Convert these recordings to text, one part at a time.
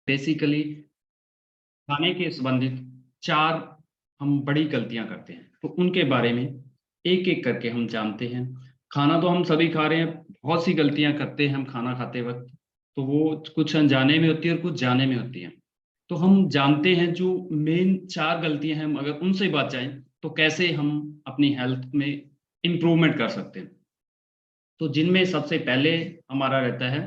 Basically खाने के संबंधित 4 हम बड़ी गलतियाँ करते हैं, तो उनके बारे में एक-एक करके हम जानते हैं। खाना तो हम सभी खा रहे हैं, बहुत सी गलतियाँ करते हैं हम खाना खाते वक़्त, तो वो कुछ अनजाने में होती है और कुछ जाने में होती हैं। तो हम जानते हैं जो मेन 4 गलतियाँ हैं, हम अगर उनसे बच जाएँ, तो कैसे हम अपनी हेल्थ में इम्प्रूवमेंट कर सकते हैं। तो जिनमें सबसे पहले हमारा रहता है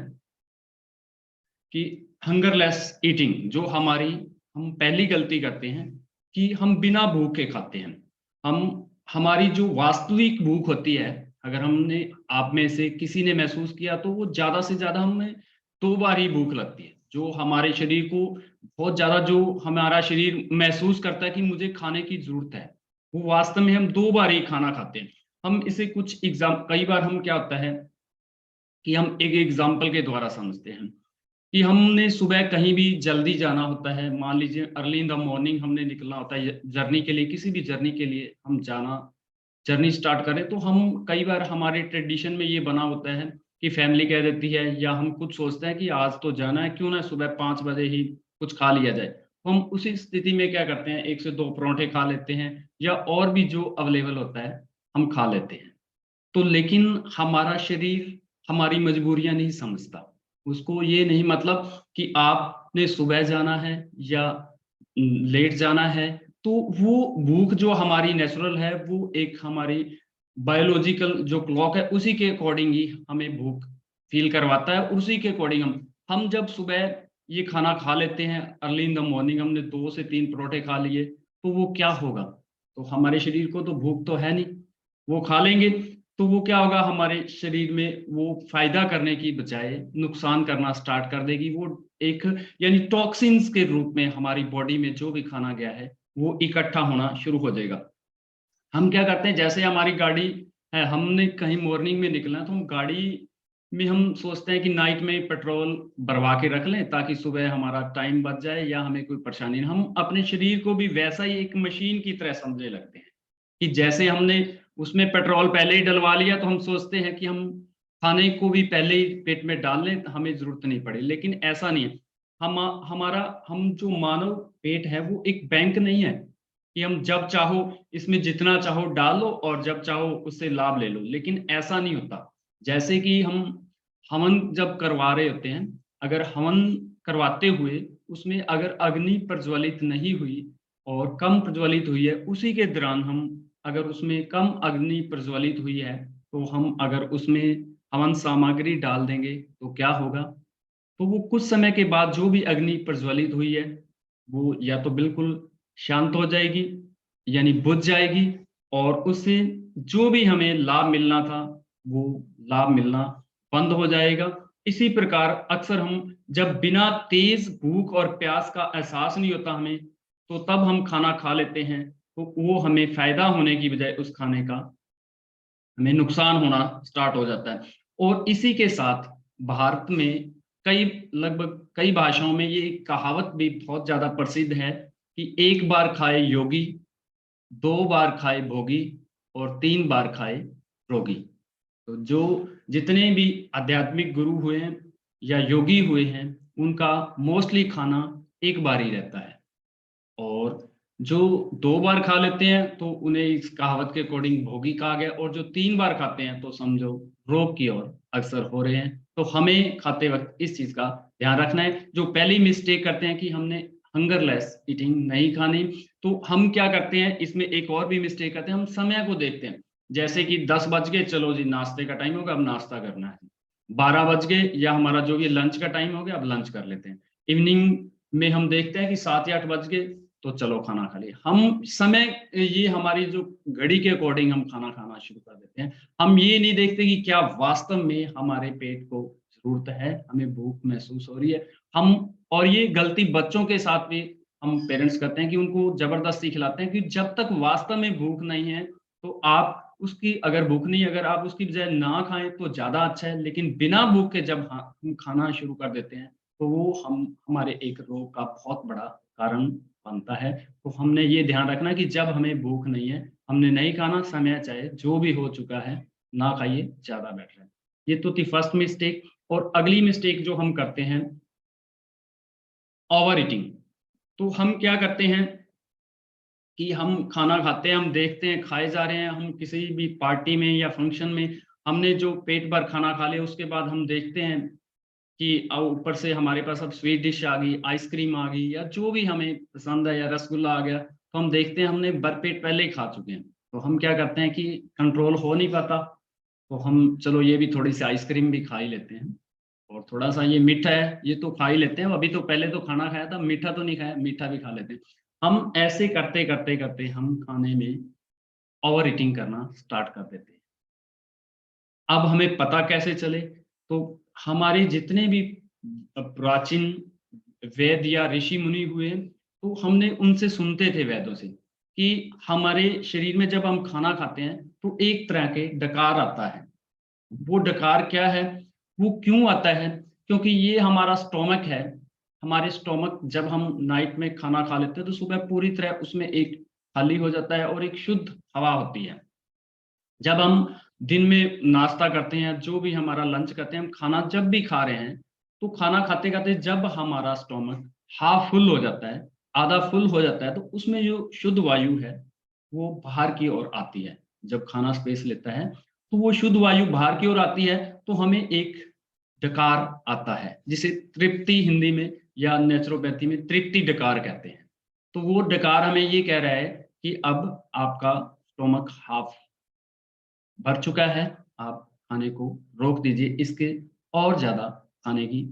कि हंगरलेस ईटिंग, जो हम पहली गलती करते हैं कि हम बिना भूखे खाते हैं। हम हमारी जो वास्तविक भूख होती है, अगर हमने आप में से किसी ने महसूस किया तो वो ज़्यादा से ज़्यादा हमें 2 बार ही भूख लगती है। जो हमारे शरीर को बहुत ज़्यादा जो हमारा शरीर महसूस करता है कि मुझे खाने की ज़रूरत है, वो वास्तव में हम 2 बार ही खाना खाते हैं। हम इसे कुछ कई बार हम क्या होता है कि हम एक एग्ज़ाम्पल के द्वारा समझते हैं। कि हमने सुबह कहीं भी जल्दी जाना होता है, मान लीजिए अर्ली इन द मॉर्निंग हमने निकलना होता है जर्नी के लिए, किसी भी जर्नी के लिए हम जर्नी स्टार्ट करें, तो हम कई बार हमारे ट्रेडिशन में ये बना होता है कि फैमिली कह देती है या हम खुद सोचते हैं कि आज तो जाना है, क्यों ना सुबह 5 बजे ही कुछ खा लिया जाए। तो हम उसी स्थिति में क्या करते हैं, 1 से 2 परोठे खा लेते हैं या और भी जो अवेलेबल होता है, हम खा लेते हैं। तो लेकिन हमारा शरीर हमारी मजबूरियाँ नहीं समझता। उसको ये नहीं मतलब कि आपने सुबह जाना है या लेट जाना है, तो वो भूख जो हमारी नेचुरल है, वो एक हमारी बायोलॉजिकल जो क्लॉक है, उसी के अकॉर्डिंग ही हमें भूख फ़ील करवाता है और उसी के अकॉर्डिंग हम जब सुबह ये खाना खा लेते हैं, अर्ली इन द मॉर्निंग हमने 2 से 3 परोठे खा लिए, तो वो क्या होगा? तो हमारे शरीर को तो भूख तो है नहीं, वो खा लेंगे, तो वो क्या होगा हमारे शरीर में वो फ़ायदा करने की बजाय नुकसान करना स्टार्ट कर देगी। वो एक यानी टॉक्सिन्स के रूप में हमारी बॉडी में जो भी खाना गया है, वो इकट्ठा होना शुरू हो जाएगा। हम क्या करते हैं जैसे हमारी गाड़ी है, हमने कहीं मॉर्निंग में निकलना है तो हम गाड़ी में हम सोचते हैं कि नाइट में पेट्रोल भरवा के रख लें ताकि सुबह हमारा टाइम बच जाए या हमें कोई परेशानी ना। हम अपने शरीर को भी वैसा ही एक मशीन की तरह समझने लगते हैं कि जैसे हमने उसमें पेट्रोल पहले ही डलवा लिया तो हम सोचते हैं कि हम खाने को भी पहले ही पेट में डाल लें, हमें ज़रूरत नहीं पड़े, लेकिन ऐसा नहीं है। हम हमारा हम जो मानव पेट है वो एक बैंक नहीं है कि हम जब चाहो इसमें जितना चाहो डालो और जब चाहो उससे लाभ ले लो, लेकिन ऐसा नहीं होता। जैसे कि हम हवन जब करवा रहे होते हैं, अगर हवन करवाते हुए उसमें अगर अग्नि प्रज्वलित नहीं हुई और कम प्रज्वलित हुई है, उसी के दौरान हम अगर उसमें कम अग्नि प्रज्वलित हुई है, तो हम अगर उसमें हवन सामग्री डाल देंगे, तो क्या होगा? तो वो कुछ समय के बाद जो भी अग्नि प्रज्वलित हुई है, वो या तो बिल्कुल शांत हो जाएगी, यानी बुझ जाएगी और उससे जो भी हमें लाभ मिलना था, वो लाभ मिलना बंद हो जाएगा। इसी प्रकार अक्सर हम जब बिना तेज़ भूख और प्यास का एहसास नहीं होता हमें, तो तब हम खाना खा लेते हैं, तो वो हमें फ़ायदा होने की बजाय उस खाने का हमें नुकसान होना स्टार्ट हो जाता है। और इसी के साथ भारत में कई लगभग कई भाषाओं में ये एक कहावत भी बहुत ज़्यादा प्रसिद्ध है कि एक बार खाए योगी, 2 बार खाए भोगी और 3 बार खाए रोगी। तो जो जितने भी आध्यात्मिक गुरु हुए हैं या योगी हुए हैं, उनका मोस्टली खाना एक बार ही रहता है। और जो 2 बार खा लेते हैं, तो उन्हें इस कहावत के अकॉर्डिंग भोगी कहा गया और जो 3 बार खाते हैं, तो समझो रोग की ओर अग्रसर हो रहे हैं। तो हमें खाते वक़्त इस चीज़ का ध्यान रखना है। जो पहली मिस्टेक करते हैं कि हमने हंगरलेस ईटिंग नहीं खानी, तो हम क्या करते हैं, इसमें एक और भी मिस्टेक करते हैं, हम समय को देखते हैं। जैसे कि 10 बज गए, चलो जी नाश्ते का टाइम होगा, अब नाश्ता करना है। 12 बज गए या हमारा जो ये लंच का टाइम हो गया, अब लंच कर लेते हैं। इवनिंग में हम देखते हैं कि 7 या 8 बज गए, तो चलो खाना खा लिया। हम समय ये हमारी जो घड़ी के अकॉर्डिंग हम खाना खाना शुरू कर देते हैं। हम ये नहीं देखते कि क्या वास्तव में हमारे पेट को ज़रूरत है, हमें भूख महसूस हो रही है। हम और ये गलती बच्चों के साथ भी हम पेरेंट्स करते हैं कि उनको ज़बरदस्ती खिलाते हैं कि जब तक वास्तव में भूख नहीं है, तो आप उसकी अगर भूख नहीं है, अगर आप उसकी बजाय ना खाएँ तो ज़्यादा अच्छा है, लेकिन बिना भूख के जब हम खाना शुरू कर देते हैं, तो वो हमारे एक रोग का बहुत बड़ा कारण बनता है। तो हमने ये ध्यान रखना है कि जब हमें भूख नहीं है, हमने नहीं खाना, समय चाहे जो भी हो चुका है, ना खाइए, ज़्यादा बेटर है। ये तो थी फर्स्ट मिस्टेक। और अगली मिस्टेक जो हम करते हैं, ओवर ईटिंग। तो हम क्या करते हैं कि हम खाना खाते हैं, हम देखते हैं खाए जा रहे हैं, हम किसी भी पार्टी में या फंक्शन में हमने जो पेट भर खाना खा लिया, उसके बाद हम देखते हैं कि ऊपर से हमारे पास अब स्वीट डिश आ गई, आइसक्रीम आ गई या जो भी हमें पसंद है, या रसगुल्ला आ गया, तो हम देखते हैं हमने भरपेट पहले ही खा चुके हैं। तो हम क्या करते हैं कि कंट्रोल हो नहीं पाता, तो हम चलो ये भी थोड़ी सी आइसक्रीम भी खा ही लेते हैं, और थोड़ा-सा ये मीठा है, ये तो खा ही लेते हैं, अभी तो पहले तो खाना खाया था, मीठा तो नहीं खाया, मीठा भी खा लेते हैं। हम ऐसे करते-करते हम खाने में ओवर ईटिंग करना स्टार्ट कर देते हैं। अब हमें पता कैसे चले? तो हमारे जितने भी प्राचीन वेद या ऋषि-मुनि हुए, तो हमने उनसे सुनते थे वेदों से कि हमारे शरीर में जब हम खाना खाते हैं, तो एक तरह के डकार आता है। वो डकार क्या है? वो क्यों आता है? क्योंकि ये हमारा स्टोमक है, हमारे स्टोमक जब हम नाइट में खाना खा लेते हैं, तो सुबह पूरी तरह उसमें एक खाली हो जाता है और एक शुद्ध हवा होती है। जब हम दिन में नाश्ता करते हैं, जो भी हमारा लंच करते हैं, हम खाना जब भी खा रहे हैं, तो खाना खाते-खाते जब हमारा स्टोमक हाफ फुल हो जाता है, आधा फुल हो जाता है, तो उसमें जो शुद्ध वायु है, वो बाहर की ओर आती है। जब खाना स्पेस लेता है, तो वो शुद्ध वायु बाहर की ओर आती है, तो हमें एक डकार आता है, जिसे तृप्ति हिंदी में या नेचुरोपैथी में तृप्ति डकार कहते हैं। तो वो डकार हमें ये कह रहा है कि अब आपका स्टोमक हाफ भर चुका है, आप खाने को रोक दीजिए, इसके और ज़्यादा खाने की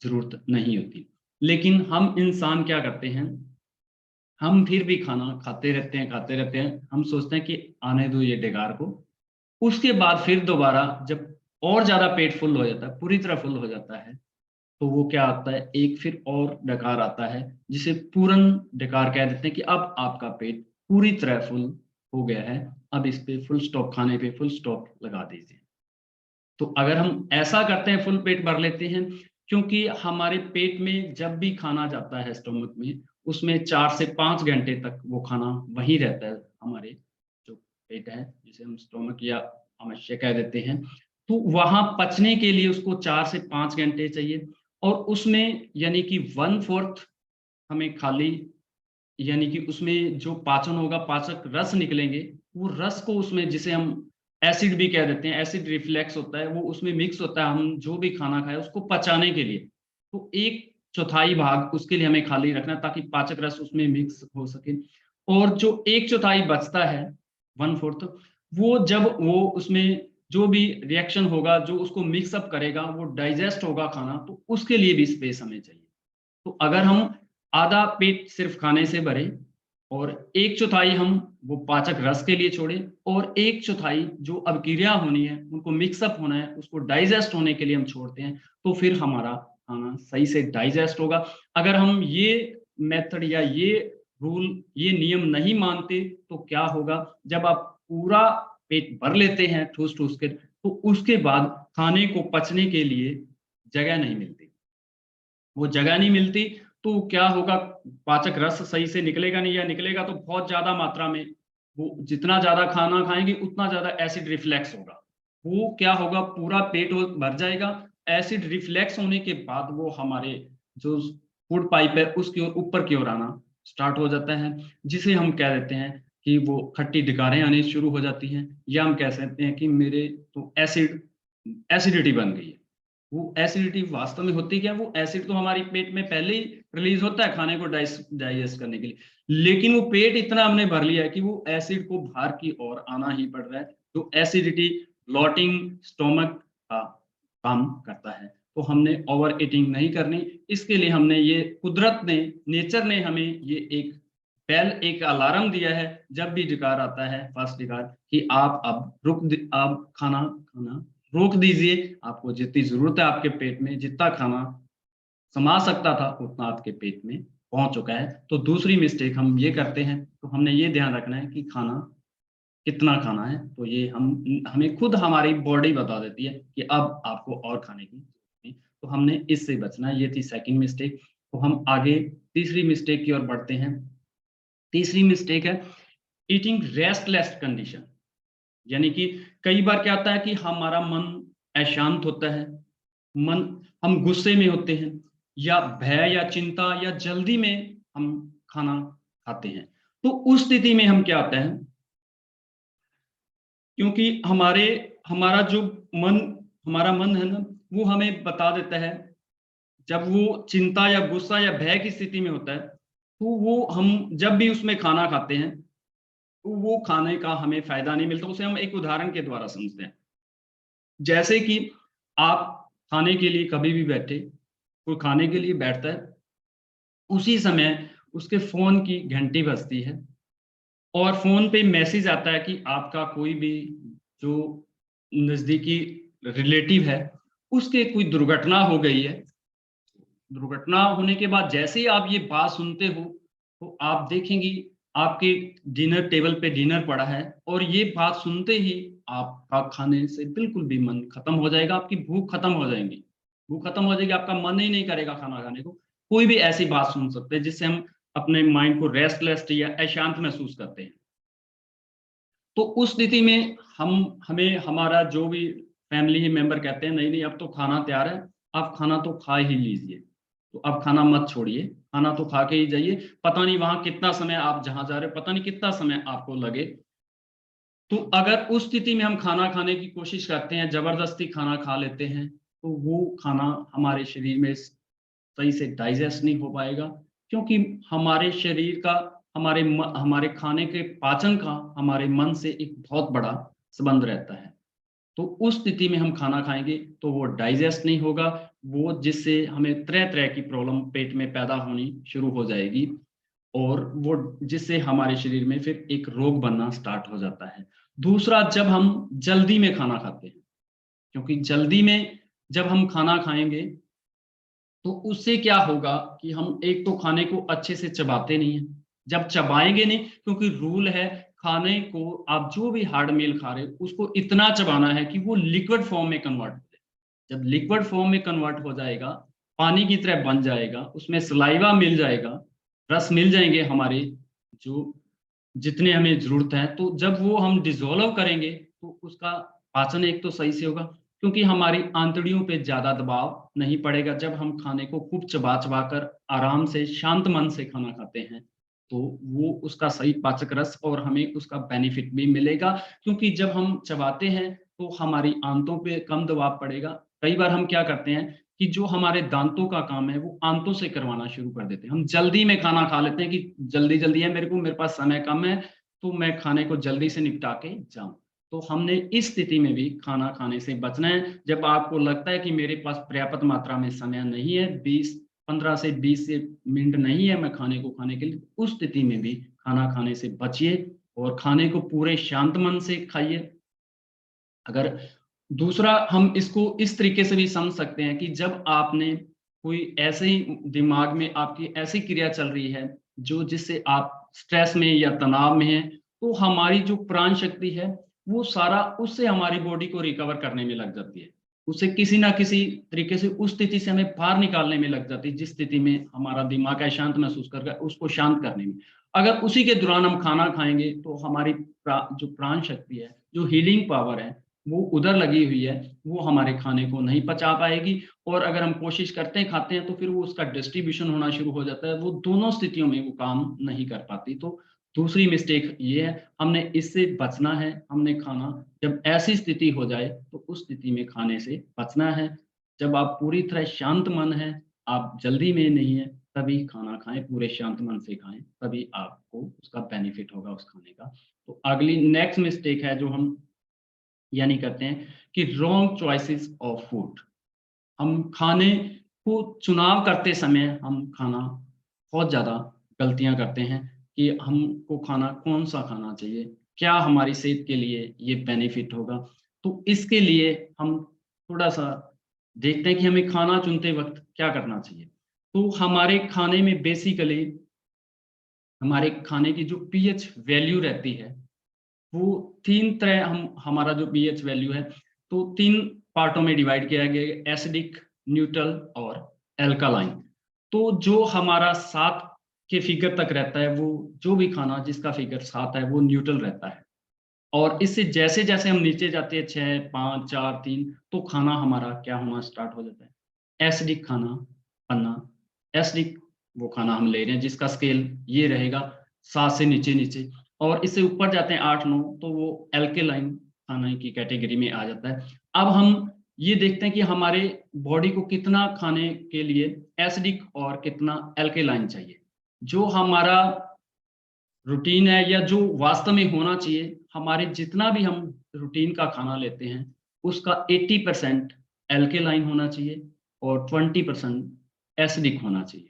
ज़रूरत नहीं होती। लेकिन हम इंसान क्या करते हैं, हम फिर भी खाना खाते रहते हैं, हम सोचते हैं कि आने दो ये डकार को, उसके बाद फिर दोबारा जब और ज़्यादा पेट फुल हो जाता है, पूरी तरह फुल हो जाता है, तो वो क्या आता है, एक फिर और डकार आता है, जिसे पूर्ण डकार कह देते हैं कि अब आपका पेट पूरी तरह फुल हो गया है, अब इस पे फुल स्टॉप, खाने पे फुल स्टॉप लगा दीजिए। तो अगर हम ऐसा करते हैं, फुल पेट भर लेते हैं, क्योंकि हमारे पेट में जब भी खाना जाता है स्टमक में, उसमें 4 से 5 घंटे तक वो खाना वहीं रहता है, हमारे जो पेट है, जिसे हम स्टोमक या आमाशय कह देते हैं। तो वहाँ पचने के लिए उसको 4 से 5 घंटे चाहिए, और उसमें यानी कि 1/4 हमें खाली, यानी कि उसमें जो पाचन होगा, पाचक रस निकलेंगे, वो रस को उसमें, जिसे हम एसिड भी कह देते हैं, एसिड रिफ्लेक्स होता है, वो उसमें मिक्स होता है, हम जो भी खाना खाएँ उसको पचाने के लिए। तो 1/4 भाग उसके लिए हमें खाली रखना है, ताकि पाचक रस उसमें मिक्स हो सके, और जो 1/4 बचता है, 1/4, वो जब वो उसमें जो भी रिएक्शन होगा, जो उसको मिक्स अप करेगा, वो डाइजेस्ट होगा खाना, तो उसके लिए भी स्पेस हमें चाहिए। तो अगर हम आधा पेट सिर्फ खाने से भरें, और 1/4 हम वो पाचक रस के लिए छोड़ें, और 1/4 जो अपक्रिया होनी है, उनको मिक्स अप होना है, उसको डाइजेस्ट होने के लिए हम छोड़ते हैं, तो फिर हमारा खाना सही से डाइजेस्ट होगा। अगर हम ये मेथड या ये रूल, ये नियम नहीं मानते, तो क्या होगा, जब आप पूरा पेट भर लेते हैं ठूस-ठूस के, तो उसके बाद खाने को पचने के लिए जगह नहीं मिलती। वो जगह नहीं मिलती, तो क्या होगा, पाचक रस सही से निकलेगा नहीं, या निकलेगा तो बहुत ज़्यादा मात्रा में। वो जितना ज़्यादा खाना खाएँगे, उतना ज़्यादा एसिड रिफ्लेक्स होगा। वो क्या होगा, पूरा पेट वो भर जाएगा, एसिड रिफ्लेक्स होने के बाद वो हमारे जो फूड पाइप है, उसकी ओर ऊपर की ओर आना स्टार्ट हो जाता है, जिसे हम कह देते हैं कि वो खट्टी डकारें आनी शुरू हो जाती हैं, या हम कह सकते हैं कि मेरे तो एसिडिटी बन गई है। वो एसिडिटी वास्तव में होती क्या है, वो एसिड तो हमारे पेट में पहले ही रिलीज़ होता है खाने को डाइजेस्ट करने के लिए। लेकिन वो पेट इतना हमने भर लिया है कि वो एसिड को बाहर की ओर आना ही पड़ रहा है। तो एसिडिटी, ब्लॉटिंग, स्टोमक का काम करता है। तो हमने ओवर ईटिंग नहीं करनी। इसके लिए हमने ये कुदरत ने, नेचर ने हमें ये एक बेल, एक अलार्म दिया है, जब भी डकार आता है, फर्स्ट डकार, कि आप अब आप खाना खाना रोक दीजिए, आपको जितनी ज़रूरत है आपके पेट में, जितना खाना समा सकता था, उतना आपके पेट में पहुँच चुका है। तो दूसरी मिस्टेक हम ये करते हैं, तो हमने ये ध्यान रखना है कि खाना कितना खाना है, तो ये हमें खुद हमारी बॉडी बता देती है कि अब आपको और खाने की ज़रूरत नहीं। तो हमने इससे बचना है, ये थी सेकंड मिस्टेक। तो हम आगे तीसरी मिस्टेक की ओर बढ़ते हैं। तीसरी मिस्टेक है ईटिंग रेस्टलेस कंडीशन। यानी कि कई बार क्या होता है कि हमारा मन अशांत होता है, मन हम गुस्से में होते हैं, या भय या चिंता या जल्दी में हम खाना खाते हैं। तो उस स्थिति में हम क्या होता है, क्योंकि हमारा जो मन हमारा मन है ना, वो हमें बता देता है, जब वो चिंता या गुस्सा या भय की स्थिति में होता है, तो वो हम जब भी उसमें खाना खाते हैं, तो वो खाने का हमें फ़ायदा नहीं मिलता। उसे हम एक उदाहरण के द्वारा समझते हैं। जैसे कि आप खाने के लिए कभी भी बैठे, कोई खाने के लिए बैठता है, उसी समय उसके फ़ोन की घंटी बजती है और फ़ोन पे मैसेज आता है कि आपका कोई भी जो नज़दीकी रिलेटिव है, उसके कोई दुर्घटना हो गई है। दुर्घटना होने के बाद जैसे ही आप ये बात सुनते हो, तो आप देखेंगी आपके डिनर टेबल पे डिनर पड़ा है और ये बात सुनते ही आपका खाने से बिल्कुल भी मन खत्म हो जाएगा, आपकी भूख खत्म हो जाएँगी। भूख खत्म हो जाएगी, आपका मन ही नहीं करेगा खाना खाने को। कोई भी ऐसी बात सुन सकते हैं जिससे हम अपने माइंड को रेस्टलेस या अशांत महसूस करते हैं। तो उस स्थिति में हमें हमारा जो भी फैमिली मेंबर कहते हैं, नहीं, नहीं अब तो खाना तैयार है, आप खाना तो खा ही लीजिए। तो अब खाना मत छोड़िए, खाना तो खा के ही जाइए। पता नहीं वहाँ कितना समय आप जहाँ जा रहे हो, पता नहीं कितना समय आपको लगे। तो अगर उस स्थिति में हम खाना खाने की कोशिश करते हैं, ज़बरदस्ती खाना खा लेते हैं, तो वो खाना हमारे शरीर में सही से डाइजेस्ट नहीं हो पाएगा, क्योंकि हमारे शरीर का हमारे खाने के पाचन का हमारे मन से एक बहुत बड़ा संबंध रहता है। तो उस स्थिति में हम खाना खाएँगे तो वो डाइजेस्ट नहीं होगा, वो जिससे हमें तरह-तरह की प्रॉब्लम पेट में पैदा होनी शुरू हो जाएगी और वो जिससे हमारे शरीर में फिर एक रोग बनना स्टार्ट हो जाता है। दूसरा, जब हम जल्दी में खाना खाते हैं, क्योंकि जल्दी में जब हम खाना खाएँगे तो उससे क्या होगा कि हम एक तो खाने को अच्छे से चबाते नहीं हैं। जब चबाएँगे नहीं, क्योंकि रूल है खाने को आप जो भी हार्ड मील खा रहे हो, उसको इतना चबाना है कि वो लिक्विड फॉर्म में कन्वर्ट हो जाए। जब लिक्विड फॉर्म में कन्वर्ट हो जाएगा, पानी की तरह बन जाएगा, उसमें सलाइवा मिल जाएगा, रस मिल जाएँगे हमारे जो जितने हमें ज़रूरत है, तो जब वो हम डिज़ोल्व करेंगे, तो उसका पाचन एक तो सही से होगा, क्योंकि हमारी आंतड़ियों पे ज़्यादा दबाव नहीं पड़ेगा। जब हम खाने को खूब चबा-चबा कर आराम से, शांत मन से खाना खाते हैं, तो वो उसका सही पाचक रस और हमें उसका बेनिफिट भी मिलेगा, क्योंकि जब हम चबाते हैं, तो हमारी आंतों पे कम दबाव पड़ेगा। कई बार हम क्या करते हैं कि जो हमारे दाँतों का काम है, वो आंतों से करवाना शुरू कर देते हैं। हम जल्दी में खाना खा लेते हैं कि जल्दी-जल्दी है मेरे पास समय कम है, तो मैं खाने को जल्दी से निपटा के जाऊँ। तो हमने इस स्थिति में भी खाना खाने से बचना है। जब आपको लगता है कि मेरे पास पर्याप्त मात्रा में समय नहीं है, 15 से 20 से मिनट नहीं है मैं खाने को खाने के लिए, उस स्थिति में भी खाना खाने से बचिए और खाने को पूरे शांत मन से खाइए। अगर दूसरा हम इसको इस तरीके से भी समझ सकते हैं कि जब आपने कोई ऐसे ही दिमाग में आपकी ऐसी क्रिया चल रही है, जो जिससे आप स्ट्रेस में या तनाव में हैं, तो हमारी जो प्राण शक्ति है, वो सारा उससे हमारी बॉडी को रिकवर करने में लग जाती है। उसे किसी न किसी तरीके से उस स्थिति से हमें बाहर निकालने में लग जाती है, जिस स्थिति में हमारा दिमाग अशांत महसूस कर रहा है, उसको शांत करने में। अगर उसी के दौरान हम खाना खाएँगे, तो हमारी जो प्राण शक्ति है, जो हीलिंग पावर है, वो उधर लगी हुई है, वो हमारे खाने को नहीं पचा पाएगी और अगर हम कोशिश करते हैं, खाते हैं, तो फिर वो उसका डिस्ट्रीब्यूशन होना शुरू हो जाता है, वो दोनों स्थितियों में वो काम नहीं कर पाती। तो दूसरी मिस्टेक ये है, हमने इससे बचना है, हमने खाना जब ऐसी स्थिति हो जाए, तो उस स्थिति में खाने से बचना है। जब आप पूरी तरह शांत मन हैं, आप जल्दी में नहीं हैं, तभी खाना खाएँ, पूरे शांत मन से खाएँ, तभी आपको उसका बेनिफिट होगा उस खाने का। तो अगली नेक्स्ट मिस्टेक है जो हम यानी कहते हैं कि रॉन्ग चॉइसेस ऑफ फूड। हम खाने को चुनाव करते समय हम खाना बहुत ज़्यादा गलतियाँ करते हैं कि हमको खाना कौन-सा खाना चाहिए, क्या हमारी सेहत के लिए ये बेनिफिट होगा। तो इसके लिए हम थोड़ा-सा देखते हैं कि हमें खाना चुनते वक़्त क्या करना चाहिए। तो हमारे खाने में बेसिकली हमारे खाने की जो पीएच वैल्यू रहती है, वो 3 तरह हम हमारा जो पीएच वैल्यू है, तो 3 पार्टों में डिवाइड किया गया है, एसिडिक, न्यूट्रल और अल्कालाइन। तो जो हमारा 7 के फिगर तक रहता है, वो जो भी खाना जिसका फिगर 7 है, वो न्यूट्रल रहता है। और इससे जैसे-जैसे हम नीचे जाते हैं 6, 5, 4, 3 तो खाना हमारा क्या होना स्टार्ट हो जाता है, एसिडिक खाना पन्ना, एसिडिक वो खाना हम ले रहे हैं जिसका स्केल ये रहेगा 7 से नीचे, और इससे ऊपर जाते हैं 8-9 तो वो एल्केलाइन खाने की कैटेगरी में आ जाता है। अब हम ये देखते हैं कि हमारे बॉडी को कितना खाने के लिए एसिडिक और कितना एल्केलाइन चाहिए। जो हमारा रूटीन है या जो वास्तव में होना चाहिए, हमारे जितना भी हम रूटीन का खाना लेते हैं, उसका 80% एल्केलाइन होना चाहिए और 20% एसिडिक होना चाहिए।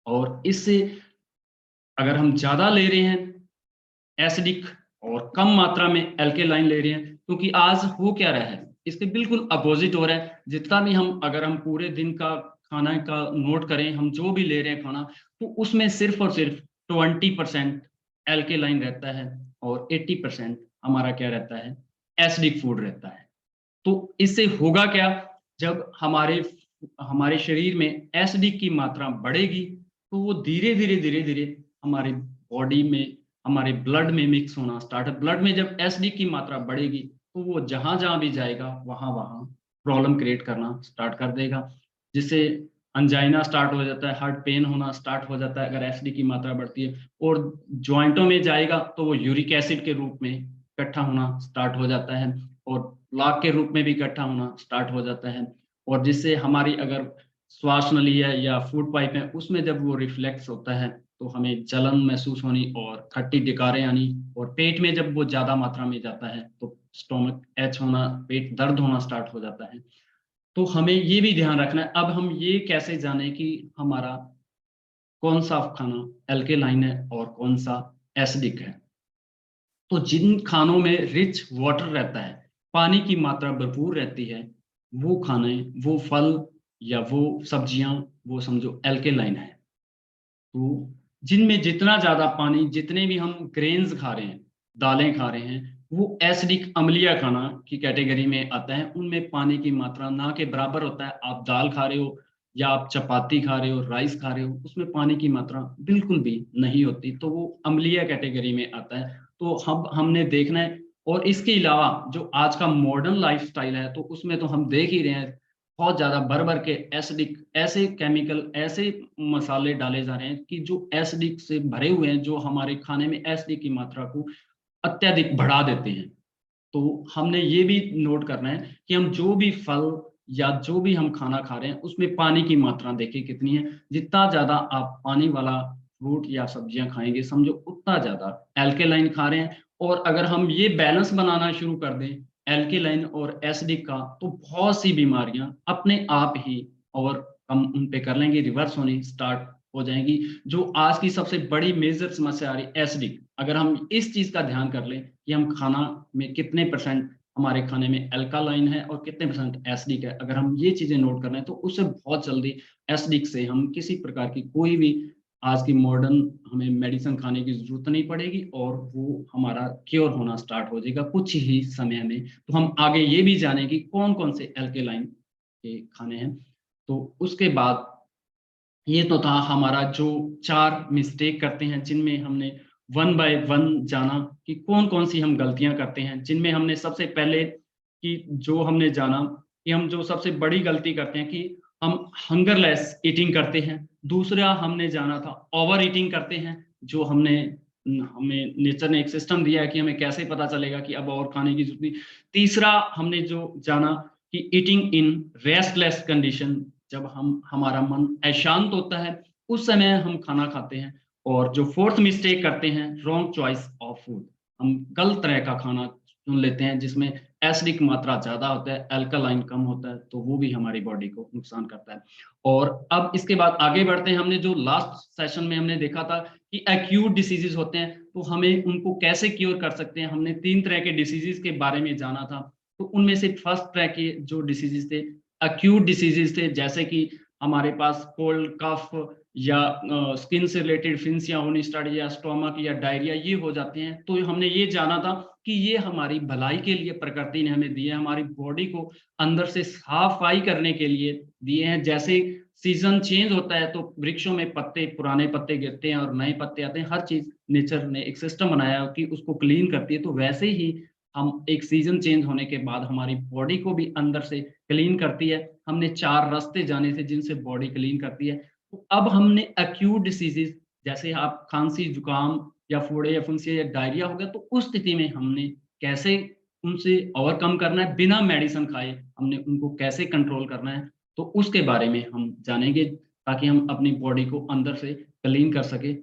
और इससे अगर हम ज़्यादा ले रहे हैं एसिडिक और कम मात्रा में एल्केलाइन ले रहे हैं, क्योंकि आज हो क्या रहा है, इसके बिल्कुल अपोजिट हो रहा है। जितना भी हम अगर हम पूरे दिन का खाना का नोट करें, हम जो भी ले रहे हैं खाना, तो उसमें सिर्फ और सिर्फ 20% एल्केलाइन रहता है और 80% हमारा क्या रहता है, एसिडिक फूड रहता है। तो इससे होगा क्या, जब हमारे शरीर में एसिडिक की मात्रा बढ़ेगी, तो वो धीरे-धीरे हमारी बॉडी में, हमारे ब्लड में मिक्स होना स्टार्ट है। ब्लड में जब एसिडिक की मात्रा बढ़ेगी, तो वो जहाँ-जहाँ भी जाएगा, वहाँ-वहाँ प्रॉब्लम क्रिएट करना स्टार्ट कर देगा, जिससे अंजाइना स्टार्ट हो जाता है, हार्ट पेन होना स्टार्ट हो जाता है अगर एसिडिक की मात्रा बढ़ती है, और जॉइंटों में जाएगा तो वो यूरिक एसिड के रूप में इकट्ठा होना स्टार्ट हो जाता है और प्लाक के रूप में भी इकट्ठा होना स्टार्ट हो जाता है, और जिससे हमारी अगर श्वास नली है या फूड पाइप है, उसमें जब वो रिफ्लेक्स होता है, तो हमें जलन महसूस होनी और खट्टी डकारें आनी, और पेट में जब वो ज़्यादा मात्रा में जाता है, तो स्टोमक एच होना, पेट दर्द होना स्टार्ट हो जाता है। तो हमें ये भी ध्यान रखना है। अब हम ये कैसे जानें कि हमारा कौन-सा खाना अल्कलाइन है और कौन-सा एसिडिक है? तो जिन खानों में रिच वाटर रहता है, पानी की मात्रा भरपूर रहती है, वो खाने, वो फल या वो सब्जियाँ, वो समझो अल्कलाइन है। तो जिनमें जितना ज़्यादा पानी, जितने भी हम ग्रेन्स खा रहे हैं, दालें खा रहे हैं, वो एसिडिक अम्लीय खाना की कैटेगरी में आता है। उनमें पानी की मात्रा ना के बराबर होता है। आप दाल खा रहे हो या आप चपाती खा रहे हो, राइस खा रहे हो, उसमें पानी की मात्रा बिल्कुल भी नहीं होती, तो वो अम्लीय कैटेगरी में आता है। तो हमने देखना है, और इसके अलावा जो आज का मॉडर्न लाइफ़स्टाइल है, तो उसमें तो हम देख ही रहे हैं, बहुत ज़्यादा भर-भर के एसिडिक ऐसे केमिकल, ऐसे मसाले डाले जा रहे हैं कि जो एसिडिक से भरे हुए हैं, जो हमारे खाने में एसिडिक की मात्रा को अत्यधिक बढ़ा देते हैं। तो हमने ये भी नोट करना है कि हम जो भी फल या जो भी हम खाना खा रहे हैं, उसमें पानी की मात्रा देखिए कितनी है। जितना ज़्यादा आप पानी वाला फ्रूट या सब्जियाँ खाएँगे, समझो उतना ज़्यादा अल्कलाइन खा रहे हैं। और अगर हम ये बैलेंस बनाना शुरू कर दें, अल्कलाइन और एसिडिक का, तो बहुत सी बीमारियाँ अपने आप ही और हम उन पे कर लेंगे, रिवर्स होनी स्टार्ट हो जाएँगी। जो आज की सबसे बड़ी मेजर समस्या आ रही है एसिडिक, अगर हम इस चीज़ का ध्यान कर लें कि हम खाना में कितने परसेंट हमारे खाने में अल्कालाइन है और कितने परसेंट एसिडिक है, अगर हम ये चीज़ें नोट कर लें, तो उससे बहुत जल्दी एसिडिक से हम किसी प्रकार की कोई भी आज की मॉडर्न हमें मेडिसिन खाने की ज़रूरत नहीं पड़ेगी, और वो हमारा क्योर होना स्टार्ट हो जाएगा कुछ ही समय में। तो हम आगे ये भी जानेंगे कौन-कौन से अल्कलाइन के खाने हैं। तो उसके बाद ये तो था हमारा जो 4 मिस्टेक करते हैं, जिनमें हमने वन बाय वन जाना कि कौन-कौन सी हम गलतियाँ करते हैं, जिनमें हमने सबसे पहले कि जो हमने जाना कि हम जो सबसे बड़ी गलती करते हैं कि हम हंगरलेस ईटिंग करते हैं। दूसरा हमने जाना था ओवर ईटिंग करते हैं, जो हमें नेचर ने एक सिस्टम दिया है कि हमें कैसे पता चलेगा कि अब और खाने की ज़रूरत नहीं। तीसरा हमने जो जाना कि ईटिंग इन रेस्टलेस कंडीशन, जब हमारा मन अशांत होता है, उस समय हम खाना खाते हैं। और जो 4th मिस्टेक करते हैं, रॉन्ग चॉइस ऑफ फूड, हम गलत तरह का खाना चुन लेते हैं जिसमें एसिडिक मात्रा ज़्यादा होता है, अल्कलाइन कम होता है, तो वो भी हमारी बॉडी को नुकसान करता है। और अब इसके बाद आगे बढ़ते हैं, हमने जो लास्ट सेशन में हमने देखा था कि एक्यूट डिसीज़ेज़ होते हैं, तो हमें उनको कैसे क्योर कर सकते हैं। हमने 3 तरह के डिसीज़ेज़ के बारे में जाना था, तो उनमें से फर्स्ट तरह के जो डिसीज़ेज़ थे, एक्यूट डिसीज़ेज़ थे, जैसे कि हमारे पास कोल्ड, कफ या स्किन से रिलेटेड फिंसियाँ होनी स्टार्ट, या स्टोमक या डायरिया ये हो जाते हैं। तो हमने ये जाना था कि ये हमारी भलाई के लिए प्रकृति ने हमें दिए हैं, हमारी बॉडी को अंदर से साफ-सफाई करने के लिए दिए हैं। जैसे सीज़न चेंज होता है, तो वृक्षों में पत्ते, पुराने पत्ते गिरते हैं और नए पत्ते आते हैं। हर चीज़ नेचर ने एक सिस्टम बनाया है कि उसको क्लीन करती है, तो वैसे ही हम एक सीज़न चेंज होने के बाद हमारी बॉडी को भी अंदर से क्लीन करती है। हमने 4 रास्ते जाने थे जिनसे बॉडी क्लीन करती है। तो अब हमने एक्यूट डिसीजेस जैसे आप खांसी, जुकाम या फोड़े या फुंसी या डायरिया हो गया, तो उस स्थिति में हमने कैसे उनसे ओवरकम करना है, बिना मेडिसिन खाए हमने उनको कैसे कंट्रोल करना है, तो उसके बारे में हम जानेंगे ताकि हम अपनी बॉडी को अंदर से क्लीन कर सकें।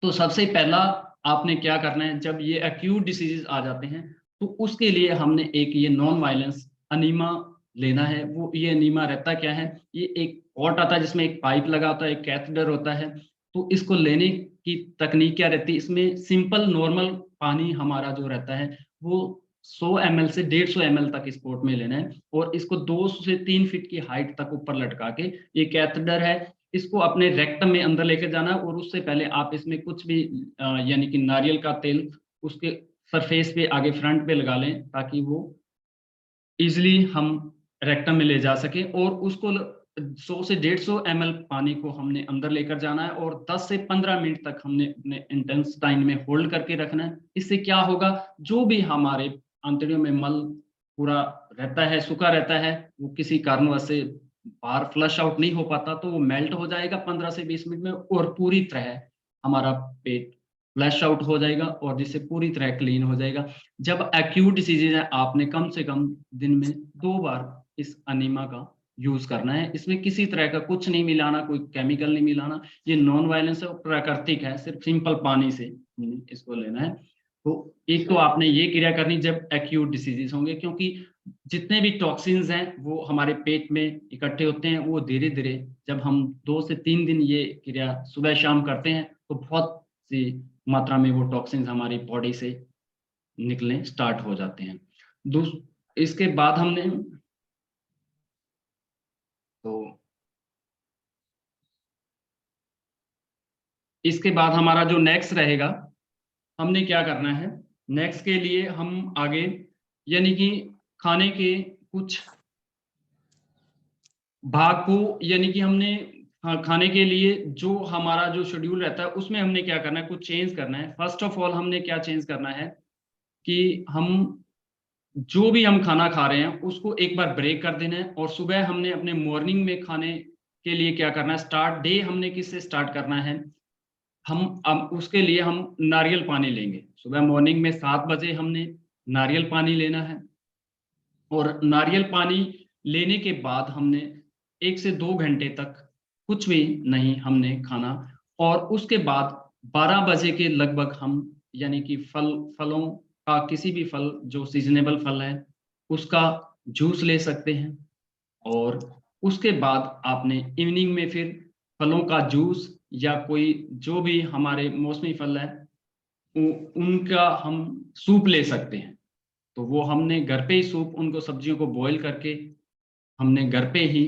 तो सबसे पहला आपने क्या करना है, जब ये एक्यूट डिसीजेस आ जाते हैं, तो उसके लिए हमने एक ये नॉन वायलेंस अनीमा लेना है। वो ये अनीमा रहता क्या है, ये एक पॉट आता है जिसमें एक पाइप लगा होता है, एक कैथेटर होता है। तो इसको लेने की तकनीक क्या रहती है, इसमें सिंपल नॉर्मल पानी हमारा जो रहता है वो 100 ml से 150 ml तक इस पोर्ट में लेना है, और इसको 2 से 3 फीट की हाइट तक ऊपर लटका के, ये कैथेटर है, इसको अपने रेक्टम में अंदर लेके जाना है। और उससे पहले आप इसमें कुछ भी यानी कि नारियल का तेल उसके सरफेस पे आगे फ्रंट पे लगा लें, ताकि वो ईज़िली हम रेक्टम में ले जा सकें। और उसको 100 से 150 ml पानी को हमने अंदर लेकर जाना है, और 10 से 15 मिनट तक हमने अपने इंटेस्टाइन में होल्ड करके रखना है। इससे क्या होगा, जो भी हमारे आंतड़ियों में मल पूरा रहता है, सूखा रहता है, वो किसी कारणवश से बाहर फ्लश आउट नहीं हो पाता, तो वो मेल्ट हो जाएगा 15 से 20 मिनट में, और पूरी तरह हमारा पेट फ्लश आउट हो जाएगा, और जिससे पूरी तरह क्लीन हो जाएगा। जब एक्यूट डिसीज़ेज़ है, आपने कम से कम दिन में 2 बार इस अनीमा का यूज़ करना है। इसमें किसी तरह का कुछ नहीं मिलाना, कोई केमिकल नहीं मिलाना। ये नॉन वायलेंस है और प्राकृतिक है, सिर्फ़ सिंपल पानी से इसको लेना है। तो एक तो आपने ये क्रिया करनी जब एक्यूट डिसीज़ेज़ होंगे, क्योंकि जितने भी टॉक्सिन्स हैं वो हमारे पेट में इकट्ठे होते हैं, वो धीरे-धीरे जब हम 2 से 3 दिन ये क्रिया सुबह-शाम करते हैं, तो बहुत सी मात्रा में वो टॉक्सिन्स हमारी बॉडी से निकलने स्टार्ट हो जाते हैं। दूस इसके बाद हमने तो इसके बाद हमारा जो नेक्स्ट रहेगा, हमने क्या करना है, नेक्स्ट के लिए हम आगे यानी कि खाने के कुछ भाग को यानी कि हमने खाने के लिए जो हमारा जो शेड्यूल रहता है, उसमें हमने क्या करना है, कुछ चेंज करना है। फर्स्ट ऑफ ऑल हमने क्या चेंज करना है कि हम जो भी हम खाना खा रहे हैं, उसको एक बार ब्रेक कर देना है, और सुबह हमने अपने मॉर्निंग में खाने के लिए क्या करना है, स्टार्ट डे हमने किससे स्टार्ट करना है, हम उसके लिए हम नारियल पानी लेंगे। सुबह मॉर्निंग में 7 बजे हमने नारियल पानी लेना है, और नारियल पानी लेने के बाद हमने 1 से 2 घंटे तक कुछ भी नहीं हमने खाना, और उसके बाद 12 बजे के लगभग हम यानी कि फलों का किसी भी फल जो सीज़नेबल फल है, उसका जूस ले सकते हैं। और उसके बाद आपने इवनिंग में फिर फलों का जूस या कोई जो भी हमारे मौसमी फल है, उ उनका हम सूप ले सकते हैं। तो वो हमने घर पे ही सूप उनको सब्जियों को बॉयल करके हमने घर पे ही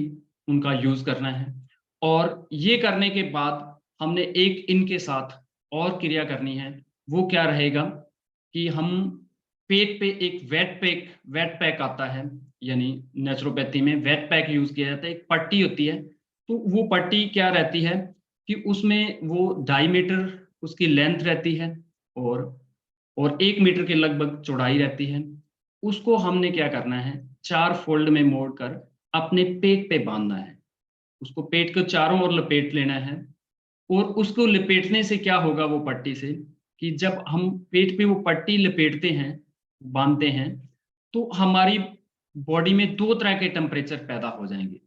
उनका यूज़ करना है। और ये करने के बाद हमने एक इनके साथ और क्रिया करनी है, वो क्या रहेगा कि हम पेट पे एक वेट पैक आता है, यानी नेचुरोपैथी में वेट पैक यूज़ किया जाता है, एक पट्टी होती है। तो वो पट्टी क्या रहती है कि उसमें वो 2.5 मीटर उसकी लेंथ रहती है, और 1 मीटर के लगभग चौड़ाई रहती है। उसको हमने क्या करना है, 4 फ़ोल्ड में मोड़कर अपने पेट पे बाँधना है। उसको पेट के चारों ओर लपेट लेना है, और उसको लपेटने से क्या होगा वो पट्टी से, कि जब हम पेट पे वो पट्टी लपेटते हैं, बाँधते हैं, तो हमारी बॉडी में 2 तरह के टेम्परेचर पैदा हो जाएँगे।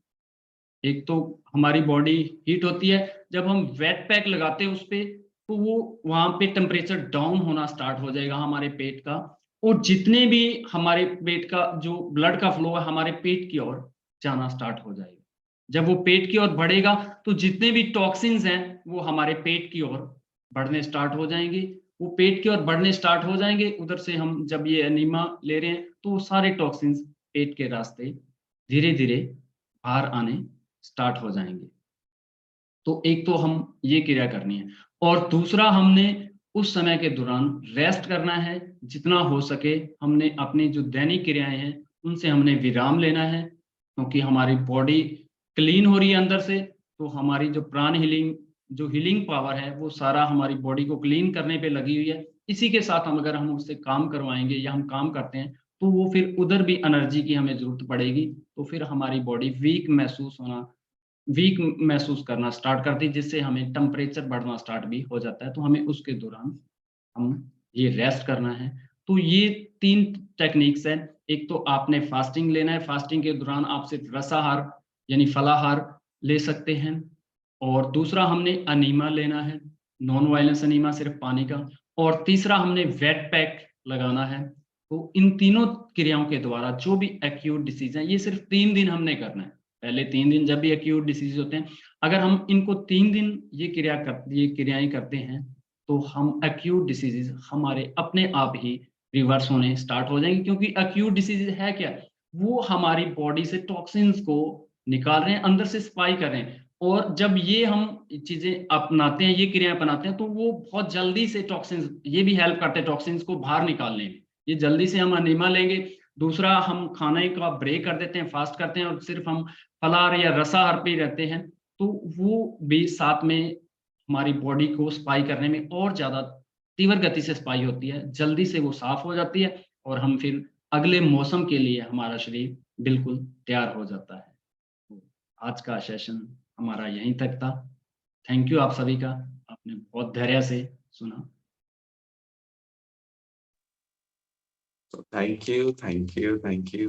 एक तो हमारी बॉडी हीट होती है, जब हम वेट पैक लगाते हैं उसपे, तो वो वहाँ पे टेम्परेचर डाउन होना स्टार्ट हो जाएगा हमारे पेट का, और जितने भी हमारे पेट का जो ब्लड का फ्लो है, हमारे पेट की ओर जाना स्टार्ट हो जाएगा। जब वो पेट की ओर बढ़ेगा, तो जितने भी टॉक्सिन्स हैं, वो हमारे पेट की ओर बढ़ने स्टार्ट हो जाएँगे। वो पेट की ओर बढ़ने स्टार्ट हो जाएँगे, उधर से हम जब ये एनीमा ले रहे हैं, तो वो सारे टॉक्सिन्स पेट के रास्ते धीरे-धीरे बाहर आने स्टार्ट हो जाएँगे। तो एक तो हम ये क्रिया करनी है, और दूसरा हमने उस समय के दौरान रेस्ट करना है, जितना हो सके हमने अपनी जो दैनिक क्रियाएँ हैं, उनसे हमने विराम लेना है, क्योंकि हमारी बॉडी क्लीन हो रही है अंदर से, तो हमारी जो प्राण हीलिंग जो हीलिंग पावर है, वो सारा हमारी बॉडी को क्लीन करने पे लगी हुई है। इसी के साथ हम अगर हम उससे काम करवाएँगे या हम काम करते हैं, तो वो फिर उधर भी एनर्जी की हमें ज़रूरत पड़ेगी, तो फिर हमारी बॉडी वीक महसूस करना स्टार्ट करती है, जिससे हमें टेम्परेचर बढ़ना स्टार्ट भी हो जाता है, तो हमें उसके दौरान हम ये रेस्ट करना है। तो ये 3 टेक्निक्स हैं, एक तो आपने फास्टिंग लेना है, फास्टिंग के दौरान आप सिर्फ रसाहार यानी फलाहार ले सकते हैं और दूसरा हमने अनीमा लेना है, नॉन वायलेंस अनीमा सिर्फ पानी का और तीसरा हमने वेट पैक लगाना है। तो इन तीनों क्रियाओं के द्वारा जो भी एक्यूट डिसीज़ हैं, ये सिर्फ 3 दिन हमने करना है। पहले 3 दिन जब भी एक्यूट डिसीज़ होते हैं, अगर हम इनको 3 दिन ये क्रियाएँ करते हैं, तो हम एक्यूट डिसीज़ेज़ हमारे अपने आप ही रिवर्स होने स्टार्ट हो जाएँगे क्योंकि एक्यूट डिसीज़ है क्या? वो हमारी बॉडी से टॉक्सिन्स को निकाल रहे हैं, अंदर से सफाई कर रहे हैं और जब ये हम चीज़ें अपनाते हैं, ये क्रियाएँ अपनाते हैं, तो वो बहुत जल्दी से टॉक्सिन्स ये भी हेल्प करते हैं टॉक्सिन्स को बाहर निकालने में। ये जल्दी से हम अनीमा लेंगे, दूसरा हम खाने का ब्रेक कर देते हैं, फास्ट करते हैं और सिर्फ़ हम फलाहार या रसाहार पे ही रहते हैं, तो वो भी साथ में हमारी बॉडी को सफाई करने में और ज़्यादा तीव्र गति से सफाई होती है, जल्दी से वो साफ़ हो जाती है और हम फिर अगले मौसम के लिए हमारा शरीर बिल्कुल तैयार हो जाता है। तो आज का सेशन हमारा यहीं तक था। थैंक यू आप सभी का, आपने बहुत धैर्य से सुना। So thank you, thank you, thank you.